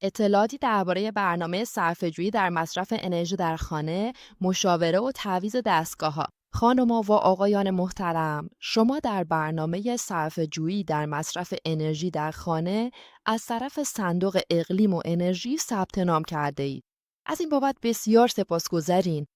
اطلاعاتی درباره برنامه صرفه‌جویی در مصرف انرژی در خانه، مشاوره و تعویض دستگاه‌ها. خانم‌ها و آقایان محترم، شما در برنامه صرفه‌جویی در مصرف انرژی در خانه از طرف صندوق اقلیم و انرژی ثبت نام کرده اید. از این بابت بسیار سپاسگزاریم.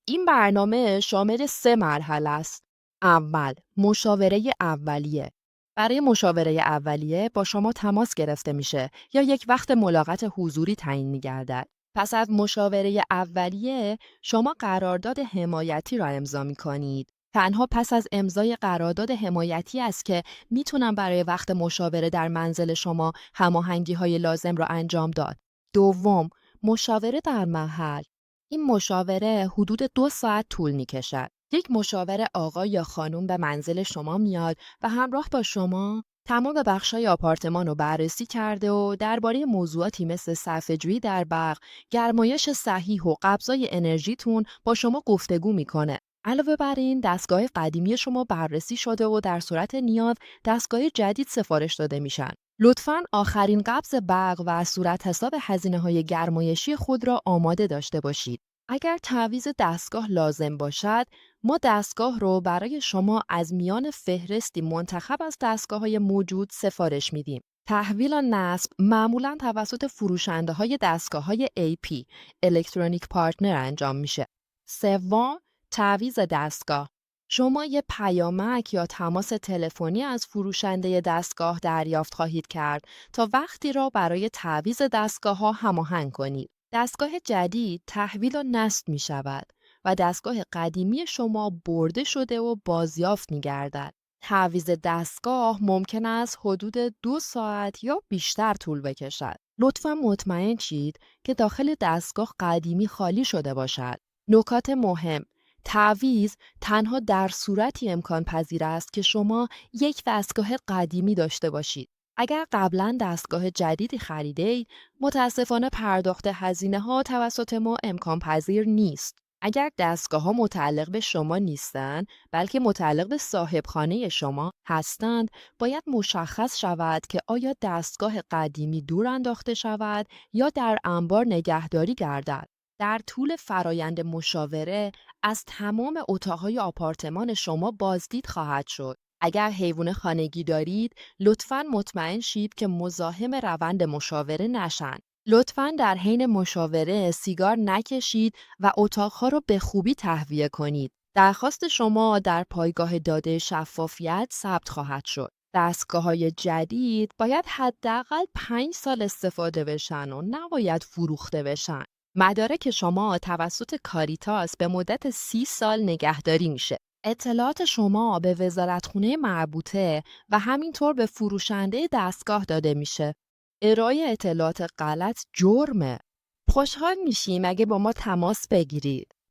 این برنامه شامل 3 مرحله است. اول، مشاوره اولیه. برای مشاوره اولیه با شما تماس گرفته میشه یا یک وقت ملاقات حضوری تعیین می‌گردد. پس از مشاوره اولیه شما قرارداد حمایتی را امضا می‌کنید. تنها پس از امضای قرارداد حمایتی است که میتونم برای وقت مشاوره در منزل شما هماهنگی‌های لازم را انجام داد. دوم، مشاوره در محل. این مشاوره حدود 2 ساعت طول می‌کشد. یک مشاور آقا یا خانم به منزل شما میاد و همراه با شما تمام بخش‌های آپارتمان رو بررسی کرده و درباره موضوعاتی مثل صرفه‌جویی در برق، گرمایش صحیح و قبضای انرژیتون با شما گفتگو میکنه. علاوه بر این، دستگاه قدیمی شما بررسی شده و در صورت نیاز دستگاه جدید سفارش داده میشن. لطفاً آخرین قبض برق و صورت حساب هزینه‌های گرمایشی خود را آماده داشته باشید. اگر تعویض دستگاه لازم باشد، ما دستگاه رو برای شما از میان فهرستی منتخب از دستگاه‌های موجود سفارش میدیم. تحویل و نصب معمولاً توسط فروشنده‌های دستگاه‌های AP الکترونیک پارتنر انجام میشه. سوم، تعویض دستگاه. شما یک پیامک یا تماس تلفنی از فروشنده دستگاه دریافت خواهید کرد تا وقتی را برای تعویض دستگاه‌ها هماهنگ کنید. دستگاه جدید تحویل و نصب می شود و دستگاه قدیمی شما برده شده و بازیافت می گردد. تعویض دستگاه ممکن است حدود 2 ساعت یا بیشتر طول بکشد. لطفاً مطمئن شید که داخل دستگاه قدیمی خالی شده باشد. نکات مهم: تعویض تنها در صورتی امکان پذیر است که شما یک دستگاه قدیمی داشته باشید. اگر قبلاً دستگاه جدیدی خریدید، متاسفانه پرداخت هزینه‌ها توسط ما امکان پذیر نیست. اگر دستگاه‌ها متعلق به شما نیستند، بلکه متعلق به صاحب خانه شما هستند، باید مشخص شود که آیا دستگاه قدیمی دور انداخته شود یا در انبار نگهداری گردد. در طول فرایند مشاوره از تمام اتاق‌های آپارتمان شما بازدید خواهد شد. اگر حیوان خانگی دارید، لطفاً مطمئن شید که مزاحم روند مشاوره نشن. لطفاً در حین مشاوره سیگار نکشید و اتاقها را به خوبی تهویه کنید. درخواست شما در پایگاه داده شفافیت ثبت خواهد شد. دستگاه‌های جدید باید حداقل 5 سال استفاده بشن و نباید فروخته بشن. مدارک شما توسط کاریتاس به مدت 30 سال نگهداری میشه. اطلاعات شما به وزارتخونه مربوطه و همینطور به فروشنده دستگاه داده میشه. ارائه اطلاعات غلط جرمه. خوشحال میشیم اگه با ما تماس بگیرید.